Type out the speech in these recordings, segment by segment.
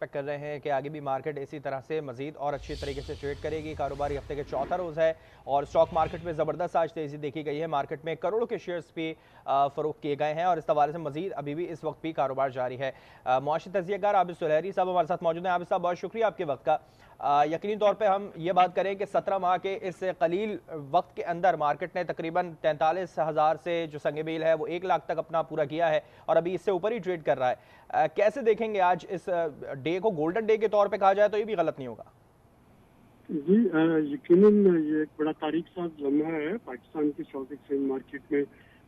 Expect कर रहे हैं कि आगे भी मार्केट इसी तरह से मजीद और अच्छी तरीके से ट्रेड करेगी। कारोबारी हफ्ते के चौथा रोज़ है और स्टॉक मार्केट में ज़बरदस्त आज तेज़ी देखी गई है। मार्केट में करोड़ों के शेयर्स भी फ़रोख्त किए गए हैं और इस हवाले से मजीद अभी भी इस वक्त भी कारोबार जारी है। मुआशी तजियाकार आबिद सुलहरी साहब हमारे साथ मौजूद हैं। आबिद साहब, बहुत शुक्रिया आपके वक्त का। यकीनी तौर पे हम ये बात करें कि 17 माह के इस कलील वक्त के अंदर मार्केट ने तकरीबन 43,000 से जो संग मील है वो 1 लाख तक अपना पूरा किया है और अभी इससे ऊपर ही ट्रेड कर रहा है। कैसे देखेंगे आज इस डे को? गोल्डन डे के तौर पे कहा जाए तो ये भी गलत नहीं होगा। जी, यकीनन ये एक बड़ा तारीख साज लम्हा है। पाकिस्तान की स्टॉक एक्सचेंज मार्केट में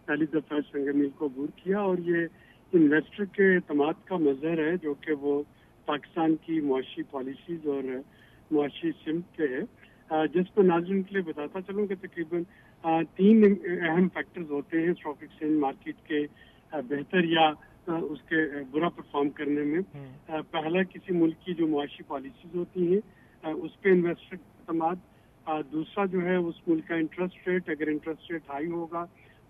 पहली दफा संग मील को अबूर किया और ये इन्वेस्टर के एतमाद का मजहर है जो कि वो पाकिस्तान की मुआशी पॉलिसीज और मुआशी सिमत पे है। जिस पर नाज़रीन के लिए बताता चलूँ कि तकरीबन 3 अहम फैक्टर्स होते हैं स्टॉक एक्सचेंज मार्केट के बेहतर या उसके बुरा परफॉर्म करने में। पहला, किसी मुल्क की जो मुआशी पॉलिसीज होती हैं उस पर इन्वेस्टर एतमाद। दूसरा जो है उस मुल्क का इंटरेस्ट रेट, अगर इंटरेस्ट रेट हाई होगा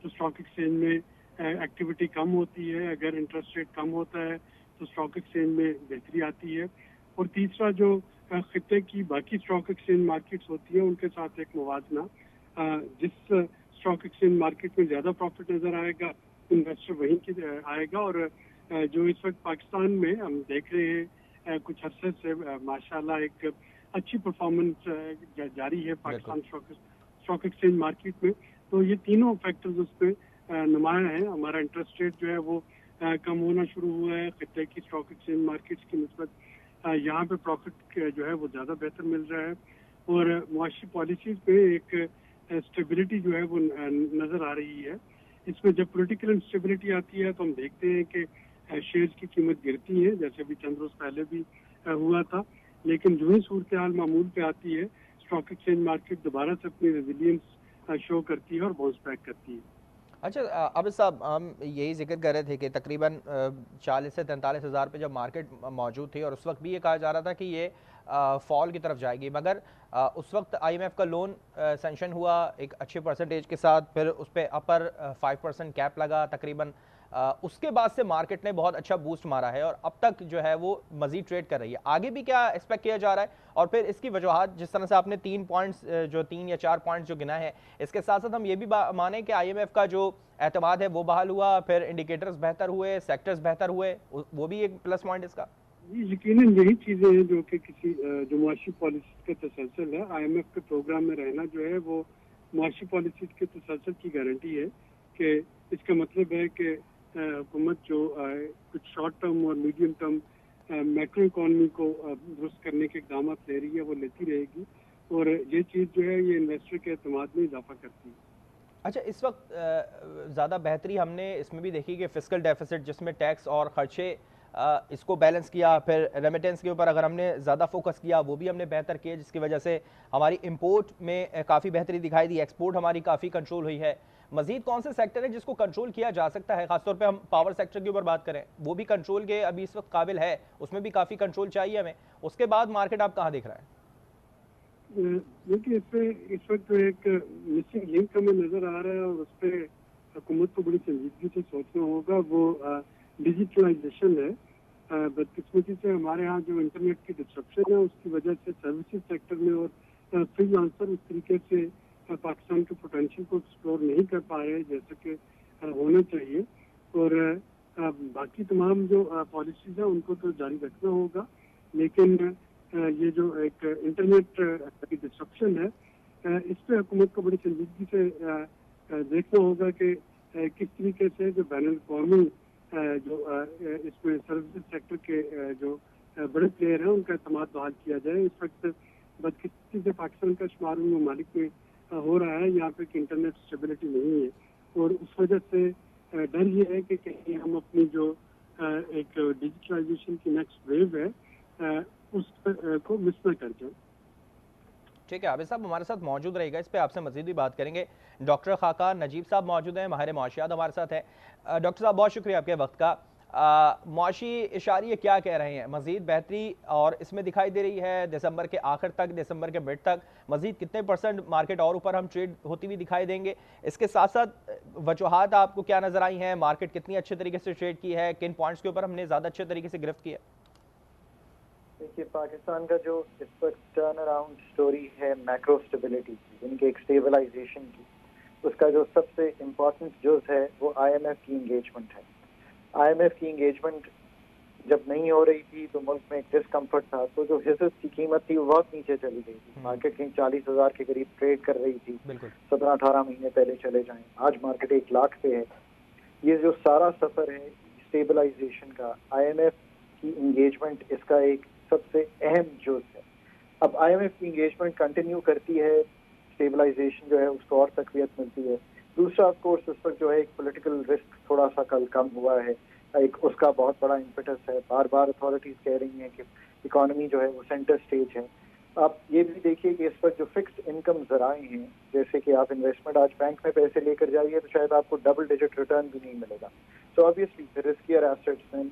तो स्टॉक एक्सचेंज में एक्टिविटी कम होती है, अगर इंटरेस्ट रेट कम होता है तो स्टॉक एक्सचेंज में बेहतरी आती है। और तीसरा, जो खित्ते की बाकी स्टॉक एक्सचेंज मार्केट्स होती है उनके साथ एक मुवाजना। जिस स्टॉक एक्सचेंज मार्केट में ज़्यादा प्रॉफिट नज़र आएगा इन्वेस्टर वहीं की आएगा। और जो इस वक्त पाकिस्तान में हम देख रहे हैं कुछ अरसे से माशाल्लाह एक अच्छी परफॉर्मेंस जारी है पाकिस्तान स्टॉक एक्सचेंज मार्केट में। तो ये तीनों फैक्टर्स उस पर नुमाया है। हमारा इंटरेस्ट रेट जो है वो कम होना शुरू हुआ है खित्ते की स्टॉक एक्सचेंज मार्केट्स की निस्बत। यहाँ पे प्रॉफिट जो है वो ज़्यादा बेहतर मिल रहा है और मुआशी पॉलिसीज पे एक स्टेबिलिटी जो है वो नज़र आ रही है। इसमें जब पॉलिटिकल इंस्टेबिलिटी आती है तो हम देखते हैं कि शेयर्स की कीमत गिरती है, जैसे अभी चंद रोज पहले भी हुआ था। लेकिन जो ही सूरत हाल मामूल पे आती है स्टॉक एक्सचेंज मार्केट दोबारा से अपनी रेजिलियंस शो करती है और बाउंस बैक करती है। अच्छा, अब साहब हम यही जिक्र कर रहे थे कि तकरीबन 40 से 43,000 पे जब मार्केट मौजूद थी और उस वक्त भी ये कहा जा रहा था कि ये फॉल की तरफ जाएगी, मगर उस वक्त IMF का लोन सेंक्शन हुआ एक अच्छे परसेंटेज के साथ, फिर उस पर अपर 5% कैप लगा तकरीबन। उसके बाद से मार्केट ने बहुत अच्छा बूस्ट मारा है और अब तक जो है वो मजीद ट्रेड कर रही है। आगे भी क्या एक्सपेक्ट किया जा रहा है? और फिर इसकी वजूहत जिस तरह से आपने 3 पॉइंट्स जो 3 या 4 पॉइंट्स जो गिना है, इसके साथ साथ हम ये भी माने कि IMF का जो एतमाद है वो बहाल हुआ, फिर इंडिकेटर्स बेहतर हुए, सेक्टर्स बेहतर हुए, वो भी एक प्लस पॉइंट इसका। यकीनन यही चीजें हैं जो कि किसी जो मुआशी पॉलिसी का तसलसल है। IMF के प्रोग्राम में रहना जो है वो मुआशी पॉलिसी के तसलसल की गारंटी है कि इसका मतलब है कि हुकूमत जो कुछ शॉर्ट टर्म और मीडियम टर्म मैक्रो इकॉनमी को दुरुस्त करने के इकदाम ले रही है वो लेती रहेगी और ये चीज़ जो है ये इन्वेस्टर के एतमाद में इजाफा करती है। अच्छा, इस वक्त ज़्यादा बेहतरी हमने इसमें भी देखी कि फिस्कल डेफिसिट जिसमें टैक्स और खर्चे इसको बैलेंस किया, फिर रेमिटेंस के ऊपर अगर हमने ज़्यादा फोकस किया वो भी हमने बेहतर किया, जिसकी वजह से हमारी इंपोर्ट में काफ़ी बेहतरी दिखाई दी, एक्सपोर्ट हमारी काफ़ी कंट्रोल हुई है। मजीद कौन से सेक्टर है जिसको कंट्रोल किया जा सकता है? खासतौर पे हम पावर सेक्टर के ऊपर बात करें, वो भी कंट्रोल के अभी इस वक्त काबिल है, उसमें भी काफ़ी कंट्रोल चाहिए हमें। उसके बाद मार्केट आप कहाँ देख रहे हैं? देखिए, इस वक्त जो एक मिसिंग लिंक हमें नजर आ रहा है और उस पर हुकूमत को बड़ी संजीदगी से सोचना होगा, वो डिजिटलाइजेशन है। बदकिस्मती से हमारे यहाँ जो इंटरनेट की डिस्ट्रप्शन है उसकी वजह से सर्विसेज सेक्टर में और फ्रीलांसर उस तरीके से पाकिस्तान के पोटेंशियल को एक्सप्लोर नहीं कर पा रहे जैसे कि होना चाहिए। और बाकी तमाम जो पॉलिसीज हैं उनको तो जारी रखना होगा, लेकिन ये जो एक इंटरनेट की डिस्ट्रप्शन है इस पर हुकूमत को बड़ी संजीदगी से देखना होगा कि किस तरीके से जो बैन अवी जो इसमें सर्विस सेक्टर के जो बड़े प्लेयर हैं उनका एतमाद बहाल किया जाए। इस वक्त बदकिस्मती से पाकिस्तान का शुमार उन ममालिक में हो रहा है यहाँ पे कि इंटरनेट स्टेबिलिटी नहीं है और उस वजह से डर ये है कि कहीं हम अपनी जो एक डिजिटलाइजेशन की नेक्स्ट वेव है उस को मिस न कर जाए। ठीक है, आबिद साहब हमारे साथ मौजूद रहेगा, इस पे आपसे मजीद भी बात करेंगे। डॉक्टर खाका नजीब साहब मौजूद हैं, माहिर मुआशियात हमारे साथ हैं। डॉक्टर साहब बहुत शुक्रिया आपके वक्त का। मुआशी इशारे क्या कह रहे हैं? मजीद बेहतरी और इसमें दिखाई दे रही है दिसंबर के आखिर तक, दिसंबर के मिड तक मजीद कितने % मार्केट और ऊपर हम ट्रेड होती हुई दिखाई देंगे? इसके साथ साथ वजूहात आपको क्या नजर आई हैं? मार्केट कितनी अच्छे तरीके से ट्रेड की है, किन पॉइंट्स के ऊपर हमने ज़्यादा अच्छे तरीके से गिरफ्त की है? देखिए, पाकिस्तान का जो इस वक्त टर्न अराउंड स्टोरी है मैक्रो स्टेबिलिटी की, यानी कि एक स्टेबलाइजेशन की, उसका जो सबसे इम्पोर्टेंट जुज है वो आईएमएफ की इंगेजमेंट है। आईएमएफ की इंगेजमेंट जब नहीं हो रही थी तो मुल्क में एक डिस्कम्फर्ट था, तो जो हिस्सेस की कीमत थी वो बहुत नीचे चली गई थी। मार्केट कहीं 40,000 के करीब ट्रेड कर रही थी 17-18 महीने पहले चले जाएं, आज मार्केट 1 लाख पे है। ये जो सारा सफर है स्टेबलाइजेशन का, आईएमएफ की इंगेजमेंट इसका एक सबसे अहम जुज है। अब आईएमएफ की इंगेजमेंट कंटिन्यू करती है, स्टेबलाइजेशन जो है उसको और तकवीत मिलती है। दूसरा ऑफ कोर्स इस वक्त जो है एक पॉलिटिकल रिस्क थोड़ा सा कल कम हुआ है, एक उसका बहुत बड़ा इम्पेटस है। बार बार अथॉरिटीज कह रही हैं कि इकोनॉमी जो है वो सेंटर स्टेज है। आप ये भी देखिए कि इस वक्त जो फिक्स्ड इनकम जराए हैं, जैसे कि आप इन्वेस्टमेंट आज बैंक में पैसे लेकर जाइए तो शायद आपको डबल डिजिट रिटर्न भी नहीं मिलेगा। सो ऑब्वियसली रिस्कियर एसेट्स में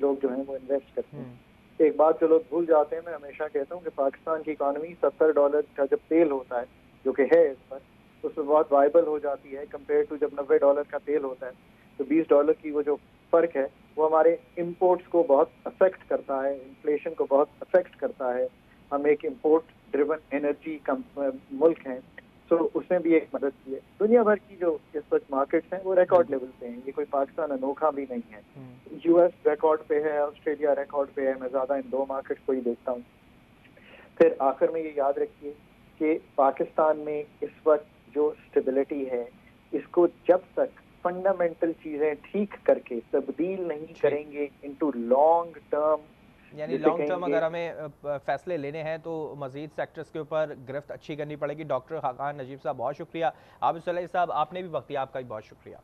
लोग जो है वो इन्वेस्ट करते हैं। एक बात जो लोग भूल जाते हैं, मैं हमेशा कहता हूँ कि पाकिस्तान की इकोनॉमी $70 का जब तेल होता है, जो कि है इस पर, उसमें बहुत वाइबल हो जाती है कंपेयर टू जब $90 का तेल होता है। तो $20 की वो जो फर्क है वो हमारे इम्पोर्ट्स को बहुत अफेक्ट करता है, इन्फ्लेशन को बहुत अफेक्ट करता है। हम एक इम्पोर्ट ड्रिवन एनर्जी मुल्क हैं, तो उसने भी एक मदद की है। दुनिया भर की जो इस वक्त मार्केट्स हैं वो रिकॉर्ड लेवल पे हैं, ये कोई पाकिस्तान अनोखा भी नहीं है। यूएस रिकॉर्ड पे है, ऑस्ट्रेलिया रिकॉर्ड पे है, मैं ज्यादा इन 2 मार्केट्स को ही देखता हूँ। फिर आखिर में ये याद रखिए कि पाकिस्तान में इस वक्त जो स्टेबिलिटी है, इसको जब तक फंडामेंटल चीजें ठीक करके तब्दील नहीं करेंगे इनटू लॉन्ग टर्म, यानी लॉन्ग टर्म अगर हमें फैसले लेने हैं तो मजीद सेक्टर्स के ऊपर गिरफ्त अच्छी करनी पड़ेगी। डॉक्टर खाकान नजीब साहब बहुत शुक्रिया। आबिद सलाही साहब आपने भी वक्त दिया, आपका भी बहुत शुक्रिया।